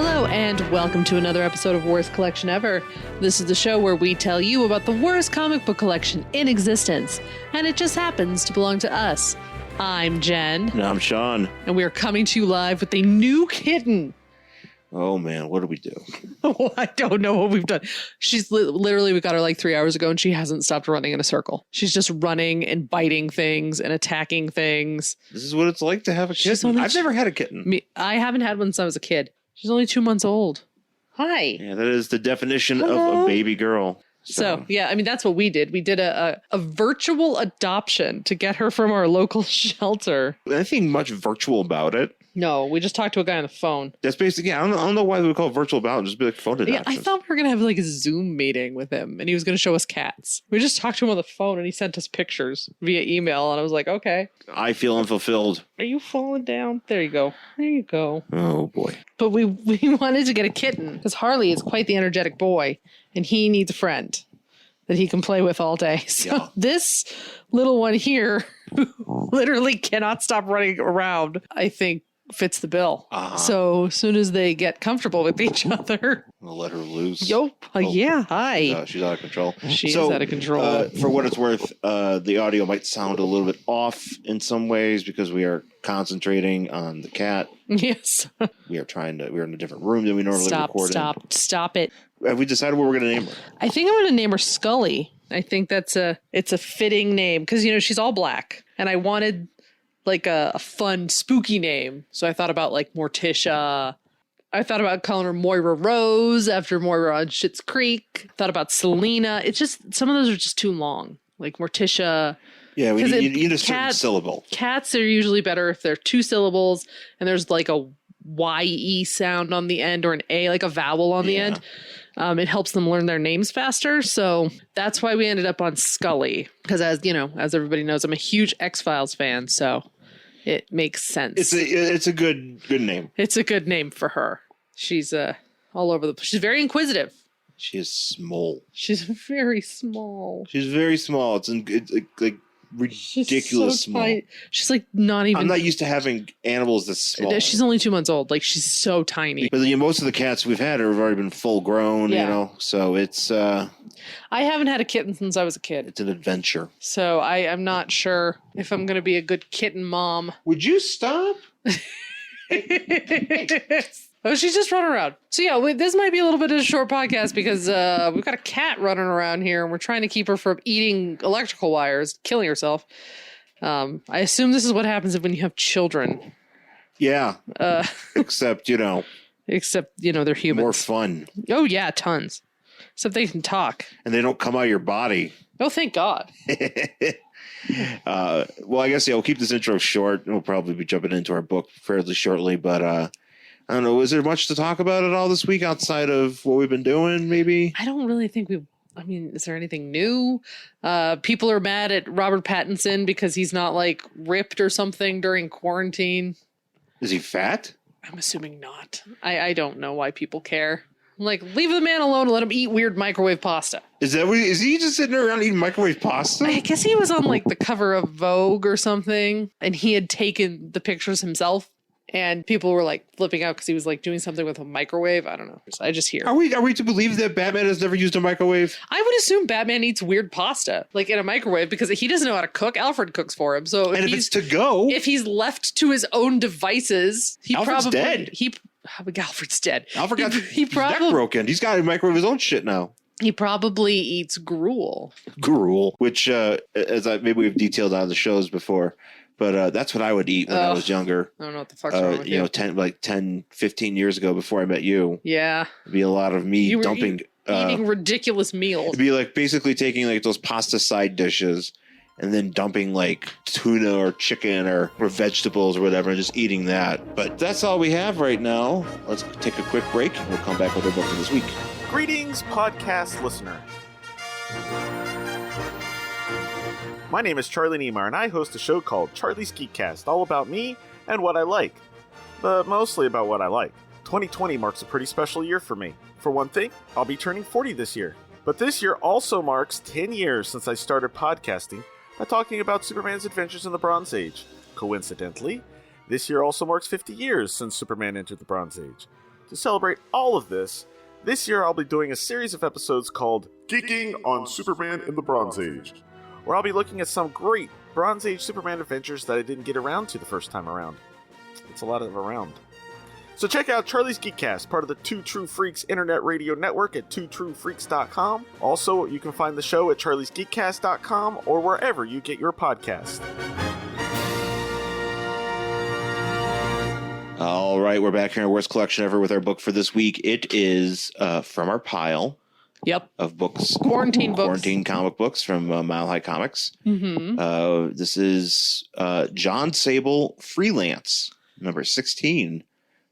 Hello, and welcome to another episode of Worst Collection Ever. This is the show where we tell you about the worst comic book collection in existence, and it just happens to belong to us. I'm Jen. And I'm Sean. And we are coming to you live with a new kitten. Oh, man, what do we do? Oh, I don't know what we've done. She's literally, we got her like 3 hours ago, and she hasn't stopped running in a circle. She's just running and biting things and attacking things. This is what it's like to have a kitten. I've never had a kitten. I haven't had one since I was a kid. She's only 2 months old. Hi. Yeah, that is the definition Hello. of a baby girl. So, yeah, I mean, that's what we did. We did a virtual adoption to get her from our local shelter. Anything much virtual about it. No, we just talked to a guy on the phone. That's basically, I don't know why we call it virtual about it. Just be like phone adoption. Yeah, I thought we were going to have like a Zoom meeting with him and he was going to show us cats. We just talked to him on the phone and he sent us pictures via email and I was like, okay. I feel unfulfilled. Are you falling down? There you go. There you go. Oh, boy. But we wanted to get a kitten because Harley is quite the energetic boy and he needs a friend that he can play with all day. So This little one here who literally cannot stop running around, I think, fits the bill. So as soon as they get comfortable with each other, I'll let her loose. Yeah, hi. She's out of control. She is out of control. For what it's worth, the audio might sound a little bit off in some ways because we are concentrating on the cat. Yes. We're in a different room than we normally record in. Stop it. Have we decided what we're going to name her? I think I'm going to name her Scully. I think it's a fitting name because, she's all black and I wanted like a fun, spooky name. So I thought about like Morticia. I thought about calling her Moira Rose after Moira on Schitt's Creek. Thought about Selena. It's just, some of those are just too long. Like Morticia. Yeah, you need a certain syllable. Cats are usually better if they're 2 syllables and there's like a Y-E sound on the end or an A, like a vowel on the end. It helps them learn their names faster. So that's why we ended up on Scully. Because as everybody knows, I'm a huge X-Files fan. So it makes sense. It's a good name. It's a good name for her. She's all over she's very inquisitive. She is small. She's very small. She's very small. It's like ridiculous small. Tight. She's like not even. I'm not used to having animals this small. She's only 2 months old. Like she's so tiny. But most of the cats we've had have already been full grown. So it's. I haven't had a kitten since I was a kid. It's an adventure. So I'm not sure if I'm going to be a good kitten mom. Would you stop? Oh, she's just running around. So yeah, this might be a little bit of a short podcast because we've got a cat running around here and we're trying to keep her from eating electrical wires, killing herself. I assume this is what happens when you have children. Yeah. Except, they're humans. More fun. Oh yeah, tons. Except they can talk. And they don't come out of your body. Oh, thank God. Well, I guess, we'll keep this intro short. We'll probably be jumping into our book fairly shortly, but I don't know. Is there much to talk about at all this week outside of what we've been doing, maybe? I don't really think is there anything new? People are mad at Robert Pattinson because he's not like ripped or something during quarantine. Is he fat? I'm assuming not. I don't know why people care. Like, leave the man alone and let him eat weird microwave pasta. Is he just sitting around eating microwave pasta? I guess he was on like the cover of Vogue or something and he had taken the pictures himself and people were like flipping out because he was like doing something with a microwave. I don't know. I just hear. Are we to believe that Batman has never used a microwave? I would assume Batman eats weird pasta like in a microwave because he doesn't know how to cook. Alfred cooks for him. So if it's to go, if he's left to his own devices, Alfred's dead. Alfred's dead. Alfred got his neck broken. He's got to microwave his own shit now. He probably eats gruel. Which, maybe we've detailed on the shows before, but that's what I would eat when I was younger. I don't know what the fuck's wrong with you. 10, 15 years ago before I met you. Yeah. It'd be a lot of me dumping. Eating ridiculous meals. It'd be like basically taking like those pasta side dishes and then dumping like tuna or chicken or vegetables or whatever and just eating that. But that's all we have right now. Let's take a quick break and we'll come back with our book for this week. Greetings, podcast listener. My name is Charlie Niemeyer, and I host a show called Charlie's Geekcast, all about me and what I like. But mostly about what I like. 2020 marks a pretty special year for me. For one thing, I'll be turning 40 this year. But this year also marks 10 years since I started podcasting by talking about Superman's adventures in the Bronze Age. Coincidentally, this year also marks 50 years since Superman entered the Bronze Age. To celebrate all of this year I'll be doing a series of episodes called Geeking on Superman in the Bronze Age, where I'll be looking at some great Bronze Age Superman adventures that I didn't get around to the first time around. It's a lot of around. So check out Charlie's Geekcast, part of the Two True Freaks Internet Radio Network at twotruefreaks.com. Also, you can find the show at charliesgeekcast.com or wherever you get your podcast. All right, we're back here in our worst collection ever with our book for this week. It is from our pile of books. Quarantine comic books from Mile High Comics. Mm-hmm. This is Jon Sable, Freelance, number 16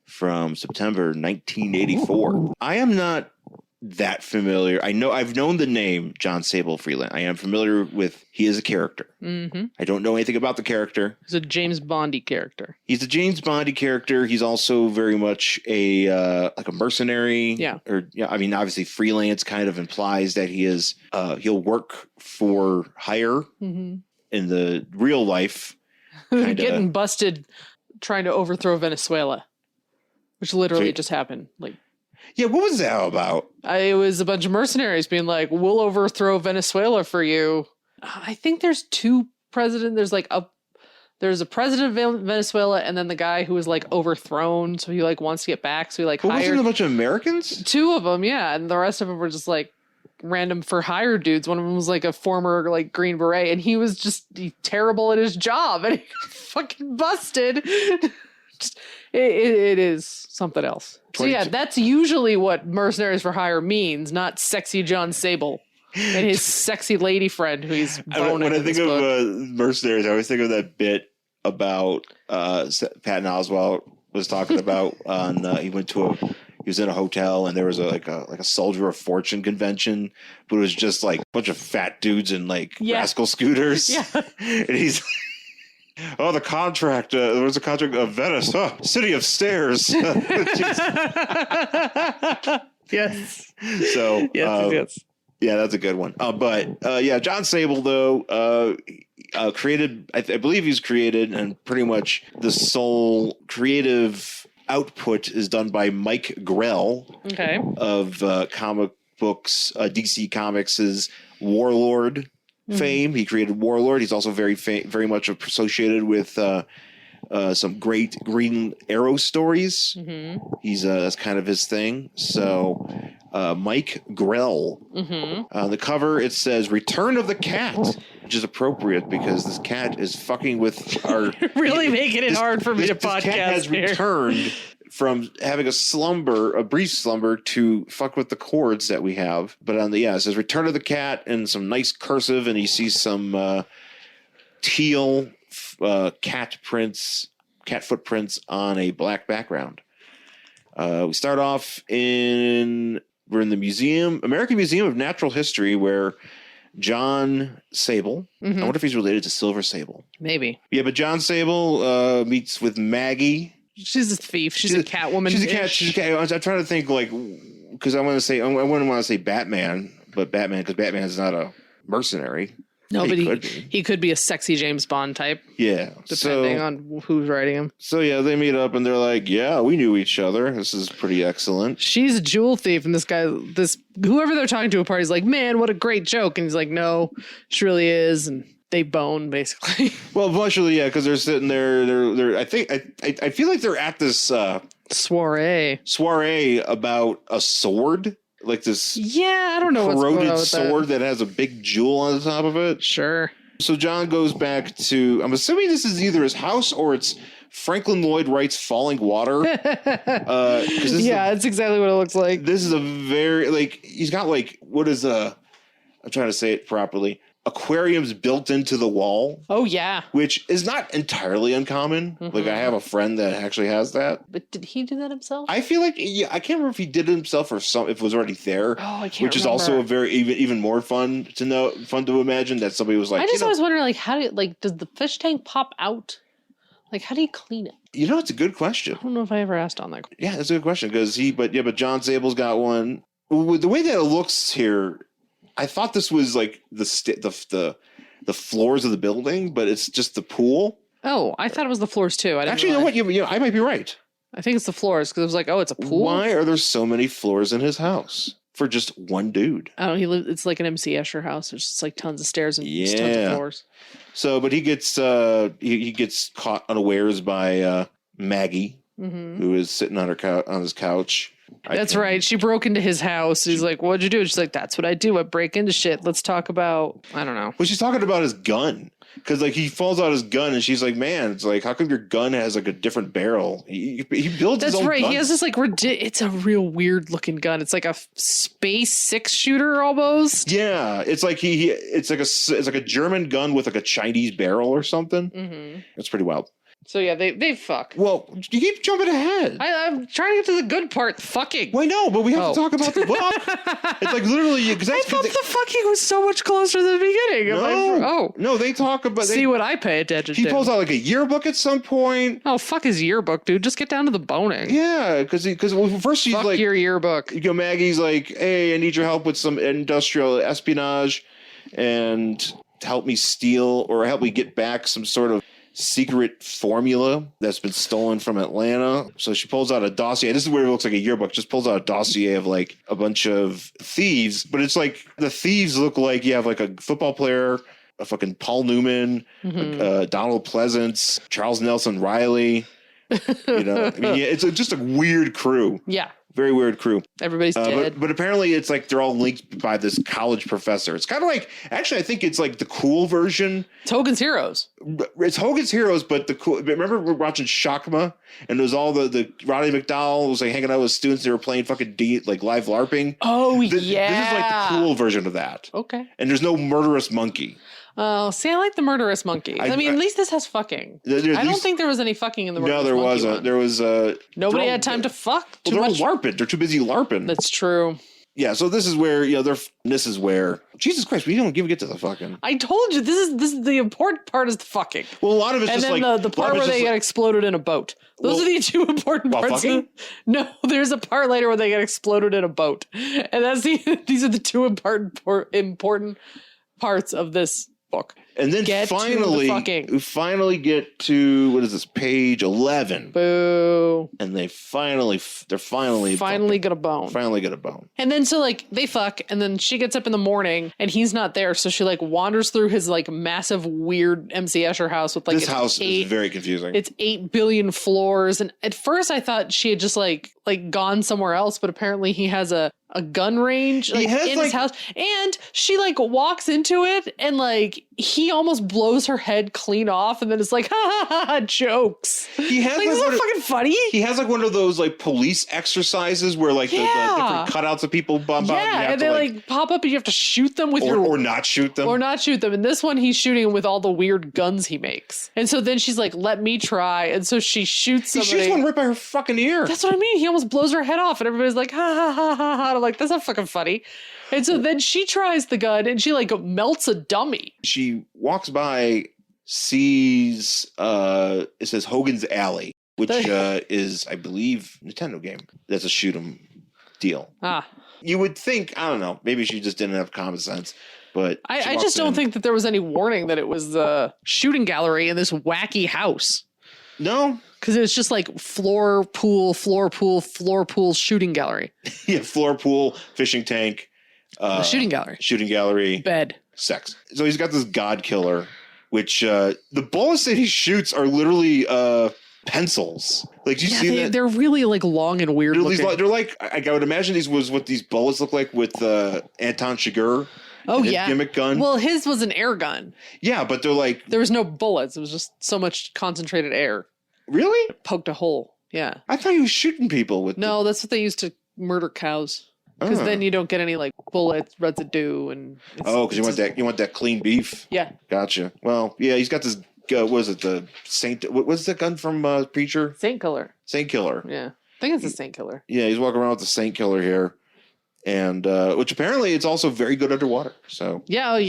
from September 1984. I am not that familiar. I've known the name Jon Sable, Freelance. I am familiar with, he is a character. Mm-hmm. I don't know anything about the character. He's a James Bondy character. He's a James Bondy character. He's also very much a like a mercenary. Yeah. I mean, obviously freelance kind of implies that he is he'll work for hire in the real life. Getting busted trying to overthrow Venezuela, which literally just happened. Yeah, what was that about? It was a bunch of mercenaries being like, we'll overthrow Venezuela for you. I think there's two presidents. There's a president of Venezuela and then the guy who was overthrown. So he wants to get back. So he hired wasn't a bunch of Americans? Two of them. Yeah. And the rest of them were just random for hire dudes. One of them was a former Green Beret and he was just terrible at his job and he got fucking busted. It is something else. So yeah, that's usually what mercenaries for hire means, not sexy Jon Sable and his sexy lady friend who he's boning. When I think of mercenaries, I always think of that bit about Patton Oswalt was talking about on he was in a hotel and there was a Soldier of Fortune convention, but it was just a bunch of fat dudes in rascal scooters. Yeah. And he's oh, the contract. There was a contract of Venice. Oh, city of stairs. Yes. So, yes. Yeah, that's a good one. Jon Sable, though, created, I believe he's created, and pretty much the sole creative output is done by Mike Grell of comic books, DC Comics' Warlord fame. He created Warlord. He's also very much associated with some great Green Arrow stories. He's that's kind of his thing. So Mike Grell. On the cover it says "Return of the Cat," which is appropriate because this cat is fucking with our really making it hard for me to podcast. This cat has returned from having a brief slumber to fuck with the chords that we have. But it says "Return of the Cat" and some nice cursive, and you see some teal cat footprints on a black background. We start off we're in the American Museum of Natural History, where Jon Sable, I wonder if he's related to Silver Sable. Maybe. Yeah, but Jon Sable meets with Maggie. She's a thief. She's a Catwoman. She's a cat. I'm trying to think because I wouldn't want to say Batman, because Batman's not a mercenary. No, but he could be a sexy James Bond type. Yeah. Depending on who's writing him. So yeah, they meet up and they're like, yeah, we knew each other. This is pretty excellent. She's a jewel thief, and whoever they're talking to a party is like, man, what a great joke. And he's like, no, she really is. And they bone basically. Well, eventually, yeah, because they're sitting there. They're. I feel like they're at this soiree about a sword. This I don't know, corroded sword that has a big jewel on the top of it. Sure. So John goes back to, I'm assuming this is either his house or it's Franklin Lloyd Wright's Falling Water. It's exactly what it looks like. This is a very, he's got I'm trying to say it properly. Aquariums built into the wall. Oh, yeah. Which is not entirely uncommon. I have a friend that actually has that. But did he do that himself? I feel I can't remember if he did it himself or if it was already there. Oh, I can't Which is also a very, even more fun to imagine that somebody was like, I just always wondering, how does the fish tank pop out? How do you clean it? It's a good question. I don't know if I ever asked on that. Yeah, that's a good question but Jon Sable's got one. The way that it looks here, I thought this was the floors of the building, but it's just the pool. Oh, I thought it was the floors too. Actually, you know what? I might be right. I think it's the floors because it was like, oh, it's a pool. Why are there so many floors in his house for just one dude? I don't know. It's like an MC Escher house. There's just like tons of stairs and just tons of floors. So, but he gets he gets caught unawares by Maggie, who is sitting on his couch. That's right. She broke into his house. He's like, "What'd you do?" She's like, "That's what I do. I break into shit. Let's talk about." I don't know. Well, she's talking about his gun. Because like he falls out his gun, and she's like, "Man, it's like, how come your gun has like a different barrel?" He builds his own gun. That's right. He has this like it's a real weird looking gun. It's like a space 6 shooter almost. Yeah, it's like it's like a German gun with like a Chinese barrel or something. It's pretty wild. So yeah, they fuck. Well, you keep jumping ahead. I'm trying to get to the good part, fucking. Well, I know, but we have to talk about the book. It's like literally because I thought the fucking was so much closer to the beginning. No, they talk about. See what I pay attention to. He pulls out like a yearbook at some point. Oh, fuck his yearbook, dude. Just get down to the boning. Yeah, because first she's fuck like your yearbook. You know, Maggie's like, "Hey, I need your help with some industrial espionage, and help me steal or help me get back some sort of secret formula that's been stolen from Atlanta." So she pulls out a dossier. This is where it looks like a yearbook. Just pulls out a dossier of like a bunch of thieves, but it's like the thieves look like you have like a football player, a fucking Paul Newman, Donald Pleasance, Charles Nelson Riley. You know, I mean, it's just a weird crew. Yeah. Very weird crew. Everybody's dead. But apparently it's like they're all linked by this college professor. It's kind of like, actually, I think it's like the cool version. It's Hogan's Heroes. It's Hogan's Heroes, but the cool. Remember we're watching Shakma and it was all the Roddy McDowell was like hanging out with students. They were playing fucking like live LARPing. Oh, yeah. This is like the cool version of that. Okay. And there's no murderous monkey. Oh, see, I like the murderous monkey. I mean, at least this has fucking. I don't think there was any fucking in the murderous monkey. No, there wasn't. There was. Nobody had time to fuck. They're all LARPing. They're too busy LARPing. That's true. Yeah, so this is where this is where Jesus Christ, we don't get to the fucking. I told you this is the important part is the fucking. Well, a lot of it's and just then like the part where they get exploded in a boat. Those are the two important parts. No, there's a part later where they get exploded in a boat, and that's these are the two important parts of this book. And then we finally get to what is this, page 11? Boo! And they're finally get a bone. Finally get a bone. And then so like they fuck, and then she gets up in the morning, and he's not there, so she like wanders through his like massive weird MC Escher house with like this house is very confusing. It's 8 billion floors, and at first I thought she had just like gone somewhere else, but apparently he has a gun range in his house, and she like walks into it, and like he almost blows her head clean off, and then it's like ha, jokes. He has like, isn't that fucking funny? He has like one of those like police exercises where like the different cutouts of people bump out. And they like pop up, and you have to shoot them with or not shoot them. And this one he's shooting with all the weird guns he makes. And so then she's like, "Let me try." And so she shoots somebody. He shoots one right by her fucking ear. That's what I mean. He almost blows her head off, and everybody's like, "Ha ha ha ha ha!" I'm like, "That's not fucking funny." And so then she tries the gun, and she like melts a dummy. She walks by, sees it says Hogan's Alley, which is, I believe, a Nintendo game. That's a shoot 'em deal. You would think, I don't know, maybe she just didn't have common sense. But I just don't think that there was any warning that it was the shooting gallery in this wacky house. No, because it's just like floor pool shooting gallery. Yeah, floor pool, fishing tank, shooting gallery, bed, sex. So he's got this Godkiller, which the bullets that he shoots are literally pencils. Like, do you see that? They're really like long and weird. They're like I would imagine these was what these bullets look like with Anton Chigurh. Oh yeah, gimmick gun. Well, his was an air gun. Yeah, but they're like there was no bullets. It was just so much concentrated air. Really? It poked a hole. Yeah. I thought he was shooting people with. No, that's what they used to murder cows. Because then you don't get any like bullets, residue, and. Because you want that clean beef. Yeah. Gotcha. Well, yeah, he's got this. What was it, the Saint? What's the gun from Preacher? Saint Killer. Saint Killer. Yeah, I think it's a Saint Killer. Yeah, he's walking around with the Saint Killer here. And which apparently it's also very good underwater. So yeah,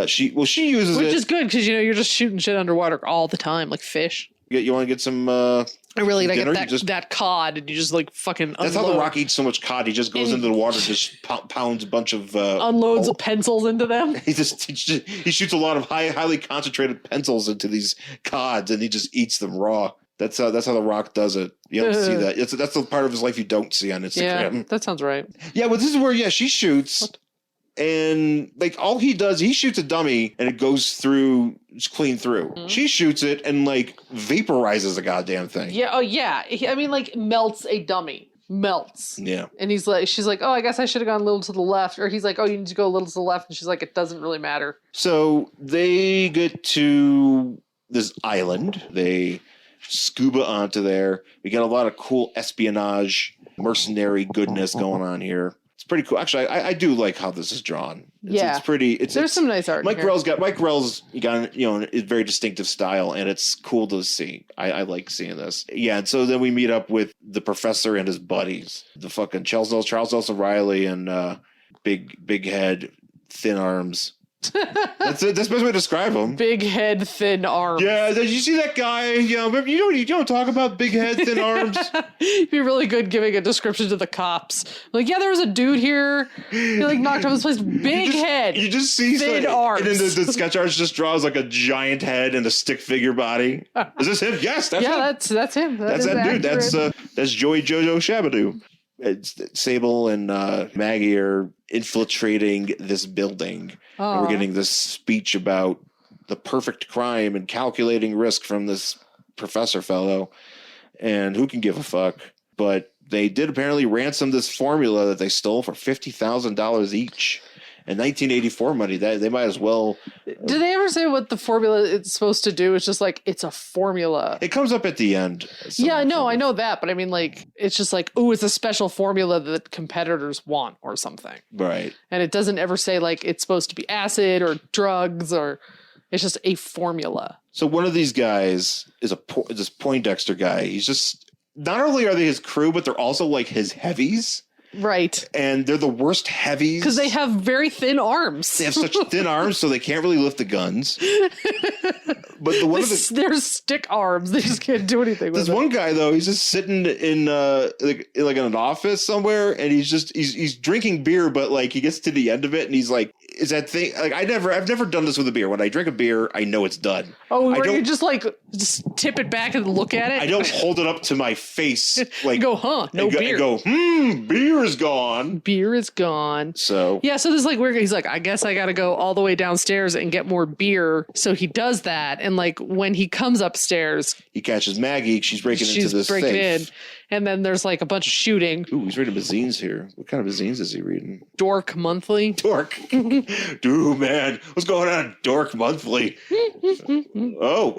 she uses it, which is good because you're just shooting shit underwater all the time, like fish. You want to get some? I really like that cod, and you just like fucking. That's how the Rock eats so much cod. He just goes into the water, just pounds a bunch of unloads of pencils into them. He shoots a lot of highly concentrated pencils into these cods, and he just eats them raw. That's how The Rock does it. You don't see that. That's the part of his life you don't see on Instagram. Yeah, that sounds right. Yeah, but this is where she shoots. What? And like all he does, he shoots a dummy and it goes through, clean through. Mm-hmm. She shoots it and like vaporizes the goddamn thing. Yeah. Oh yeah. I mean, like melts a dummy. Melts. Yeah. And she's like, oh, I guess I should have gone a little to the left. Or he's like, oh, you need to go a little to the left. And she's like, it doesn't really matter. So they get to this island. They scuba onto there. We got a lot of cool espionage, mercenary goodness going on here. It's pretty cool. Actually, I do like how this is drawn. It's pretty. There's some nice art. Mike Grell's got a very distinctive style, and it's cool to see. I like seeing this. Yeah, and so then we meet up with the professor and his buddies, the fucking Charles Nelson Riley and big head, thin arms. That's the best way to describe him. Big head, thin arms. Yeah, did you see that guy? You don't talk about big head, thin arms. It'd be really good giving a description to the cops. Like, yeah, there was a dude here. He like knocked off his place. Big head. You just see thin arms. And then the sketch artist just draws like a giant head and a stick figure body. Is this him? Yes, that's him. That's him. That's that dude. That's Joey Jojo Shabadoo. Sable and Maggie are infiltrating this building. And we're getting this speech about the perfect crime and calculating risk from this professor fellow. And who can give a fuck? But they did apparently ransom this formula that they stole for $50,000 each. In 1984 money, that they might as well. Did they ever say what the formula is supposed to do? It's just like, it's a formula. It comes up at the end. Yeah, no, I know that. But I mean, like, it's just like, oh, it's a special formula that competitors want or something. Right. And it doesn't ever say like it's supposed to be acid or drugs or it's just a formula. So one of these guys is this Poindexter guy. He's just, not only are they his crew, but they're also like his heavies. Right. And they're the worst heavies. Because they have very thin arms. They have such thin arms, so they can't really lift the guns. But they're stick arms. They just can't do anything with it. There's one guy, though, he's just sitting in like in an office somewhere, and he's drinking beer, but like he gets to the end of it, and he's like, is that thing, like I've never done this with a beer. When I drink a beer, I know it's done. Oh, where you just tip it back and look at it? I don't hold it up to my face. Like you go, beer. And go, beer is gone. Beer is gone. So yeah, so this is like where he's like, I guess I gotta go all the way downstairs and get more beer. So he does that, and like when he comes upstairs, he catches Maggie. She's breaking into this safe. And then there's like a bunch of shooting. Ooh, he's reading bazines here. What kind of bazines is he reading? Dork Monthly. Dork. Dude, man. What's going on? Dork Monthly. Revenge of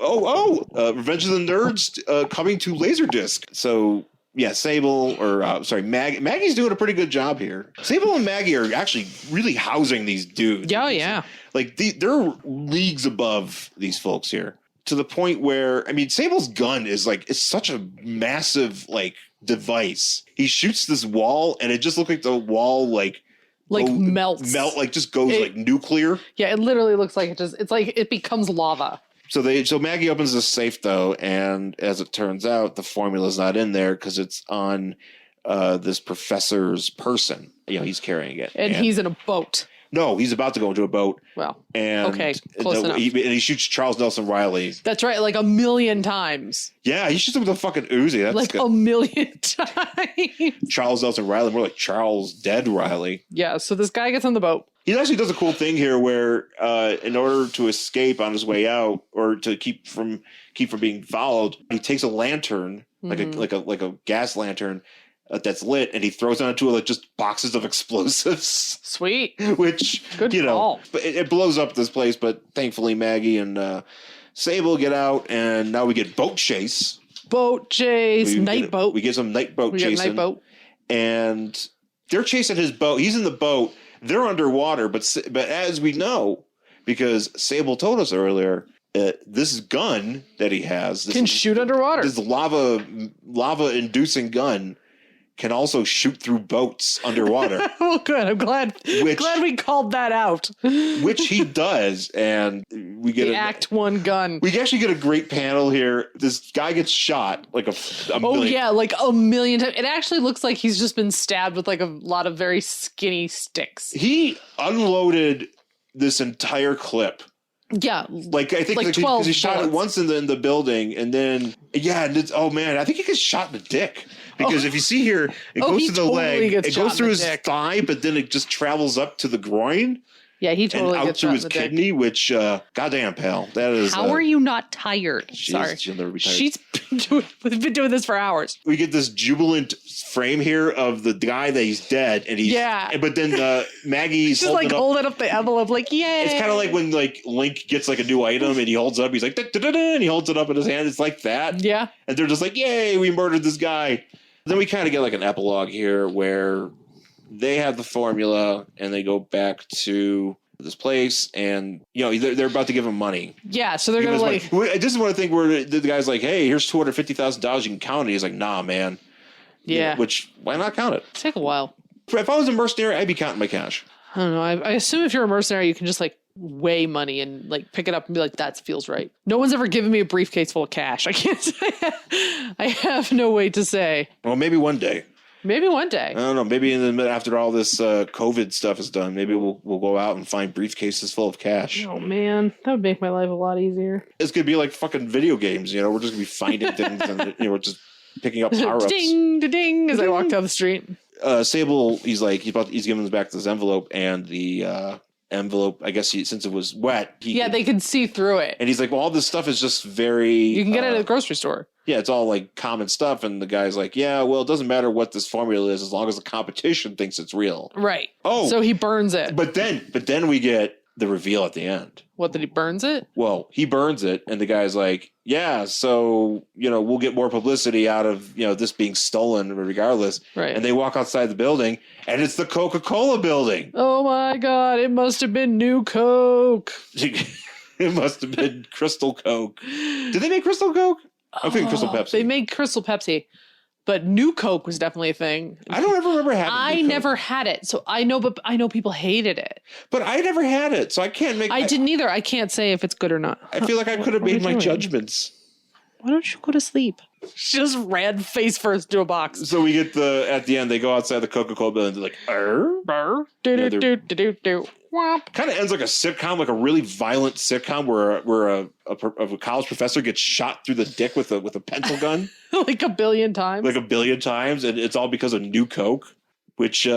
the Nerds coming to Laserdisc. So, yeah, Sable, Maggie's doing a pretty good job here. Sable and Maggie are actually really housing these dudes. Oh, yeah. Like, they're leagues above these folks here. To the point where, I mean, Sable's gun is like, it's such a massive, like, device. He shoots this wall, and it just looks like the wall, melts. Just goes like nuclear. Yeah, it literally looks like it's like it becomes lava. So Maggie opens the safe, though, and as it turns out, the formula's not in there because it's on this professor's person. He's carrying it. And he's in a boat. No, he's about to go into a boat. Well, okay, close enough. He shoots Charles Nelson Riley. That's right, like 1,000,000 times. Yeah, he shoots him with a fucking Uzi. That's like 1,000,000 times. Charles Nelson Riley, more like Charles Dead Riley. Yeah, so this guy gets on the boat. He actually does a cool thing here where in order to escape on his way out or to keep from being followed, he takes a lantern, like a gas lantern, that's lit, and he throws it onto just boxes of explosives. Sweet. Which, good call. But it blows up this place, but thankfully Maggie and Sable get out, and now we get boat chase. Night boat. We get some night boat chasing. Night boat. And they're chasing his boat. He's in the boat. They're underwater, but as we know, because Sable told us earlier, this gun that he has can shoot underwater. This lava-inducing gun can also shoot through boats underwater. Well, good. I'm glad we called that out. Which he does, and we get the Act 1 gun. We actually get a great panel here. This guy gets shot like a million. Oh yeah, like 1,000,000 times. It actually looks like he's just been stabbed with like a lot of very skinny sticks. He unloaded this entire clip. Yeah, like I think like 12 because he shot it once in the building, and then Yeah, and it's, oh man, I think he gets shot in the dick. Because if you see here, it goes he to the totally leg, gets it shot goes in through the his dick. thigh, but then it just travels up to the groin Yeah, he and totally out gets to shot his in the dick. kidney, which, goddamn, pal, that is... How are you not tired? Sorry. She'll never be tired. She's been doing this for hours. We get this jubilant frame here of the guy that he's dead, and he's... Yeah. But then Maggie's She's holding like up... holding up the envelope like, yay. It's kind of like when like Link gets like a new item and he holds it up. He's like, da-da-da-da, and he holds it up in his hand. It's like that. Yeah. And they're just like, yay, we murdered this guy. Then we kind of get like an epilogue here where they have the formula and they go back to this place and, you know, they're about to give him money. Yeah, so they're going to like... This is one thing where the guy's like, hey, here's $250,000. You can count it. He's like, nah, man. Yeah. Which, why not count it? Take a while. If I was a mercenary, I'd be counting my cash. I don't know. I assume if you're a mercenary, you can just like weigh money and like pick it up and be like, that feels right. No one's ever given me a briefcase full of cash. I can't say. I have no way to say. Well, maybe one day. Maybe one day. I don't know. Maybe after all this COVID stuff is done, maybe we'll go out and find briefcases full of cash. Oh man, that would make my life a lot easier. It's gonna be like fucking video games. You know, we're just gonna be finding things and we're just picking up power ups. Ding, ding, as I walk down the street. Sable, he's giving us back this envelope, and the envelope, I guess since it was wet. They could see through it. And he's like, well, all this stuff is just very... You can get it at the grocery store. Yeah, it's all like common stuff. And the guy's like, yeah, well, it doesn't matter what this formula is as long as the competition thinks it's real. Right. Oh. So he burns it. But then we get the reveal at the end. What, that he burns it? Well, he burns it, and the guy's like, yeah, so, you know, we'll get more publicity out of, you know, this being stolen regardless. Right. And they walk outside the building, and it's the Coca-Cola building. Oh my God, it must have been New Coke. It must have been Crystal Coke. Did they make Crystal Coke? I'm thinking Crystal Pepsi. They made Crystal Pepsi, but New Coke was definitely a thing. I don't ever remember having I New Coke. never had it, so I know, but I know people hated it. But I never had it, so I can't make... I didn't either. I can't say if it's good or not. I feel like I could have made my judgments. Why don't you go to sleep? She just ran face first to a box. So we get at the end, they go outside the Coca-Cola building, they're like, Burr. Do. Kind of ends like a sitcom, like a really violent sitcom where a college professor gets shot through the dick with a pencil gun. Like a billion times. Like a billion times, and it's all because of New Coke, which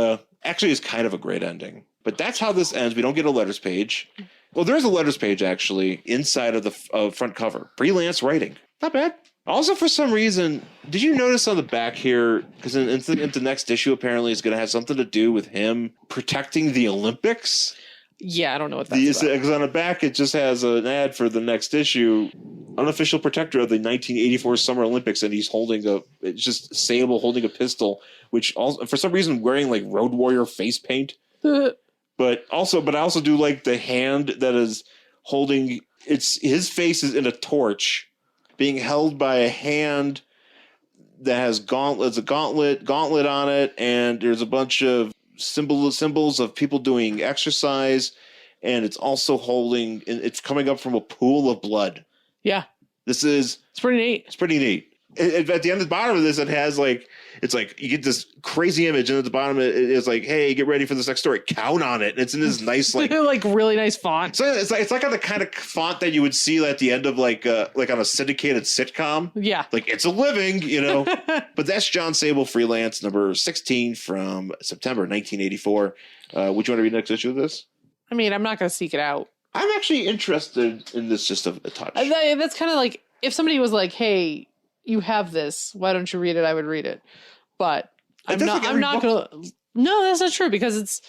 actually is kind of a great ending. But that's how this ends. We don't get a letters page. Well, there's a letters page, actually, inside of the front cover. Freelance writing. Not bad. Also, for some reason, did you notice on the back here, because in the next issue, apparently, is going to have something to do with him protecting the Olympics? Yeah, I don't know what that's about. Because on the back, it just has an ad for the next issue. Unofficial protector of the 1984 Summer Olympics, and he's it's just Sable holding a pistol, which also, for some reason, wearing like Road Warrior face paint. But I also do like the hand that is holding, his face is in a torch being held by a hand that has a gauntlet on it, and there's a bunch of symbols of people doing exercise, and it's also it's coming up from a pool of blood. Yeah. It's pretty neat. It's pretty neat. At the end, the bottom of this, it has it's like you get this crazy image, and at the bottom it's like, hey, get ready for this next story. Count on it. And it's in this nice like really nice font. So it's like on the kind of font that you would see at the end of like on a syndicated sitcom. Yeah, like It's a Living, you know. But that's Jon Sable, Freelance, number 16 from September 1984. Would you want to read the next issue of this? I mean, I'm not going to seek it out. I'm actually interested in this just a touch. That's kind of like if somebody was like, hey, you have this, why don't you read it? I would read it. But I'm not going to. No, that's not true, because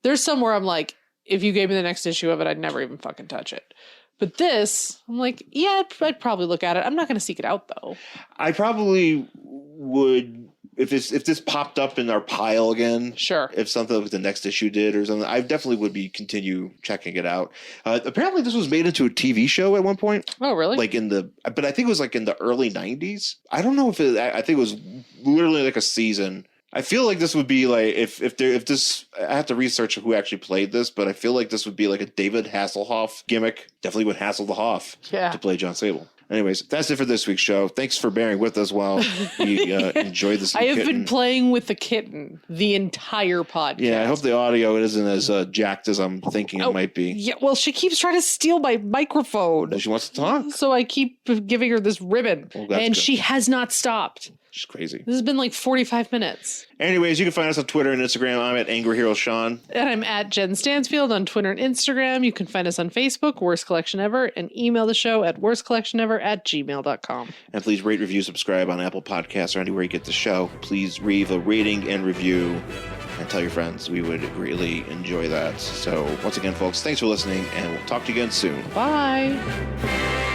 there's somewhere I'm like, if you gave me the next issue of it, I'd never even fucking touch it. But this, I'm like, yeah, I'd probably look at it. I'm not going to seek it out, though. I probably would, if this popped up in our pile again. Sure. If something like the next issue did or something, I definitely would continue checking it out. Apparently, this was made into a TV show at one point. Oh, really? But I think it was like in the early 90s. I don't know I think it was literally like a season. I feel like this would be like if this, I have to research who actually played this, but I feel like this would be like a David Hasselhoff gimmick. Definitely would Hasselhoff to play Jon Sable. Anyways, that's it for this week's show. Thanks for bearing with us while we enjoy this. I have kitten. been playing with the kitten the entire podcast. Yeah, I hope the audio isn't as jacked as I'm thinking it might be. Yeah, well, she keeps trying to steal my microphone. She wants to talk. So I keep giving her this ribbon. Well, and good. she has not stopped. She's crazy. This has been like 45 minutes. Anyways, you can find us on Twitter and Instagram. I'm at Angry Hero Sean. And I'm at Jen Stansfield on Twitter and Instagram. You can find us on Facebook, Worst Collection Ever, and email the show at worstcollectionever@gmail.com. And please rate, review, subscribe on Apple Podcasts or anywhere you get the show. Please leave a rating and review and tell your friends. We would greatly enjoy that. So once again, folks, thanks for listening, and we'll talk to you again soon. Bye.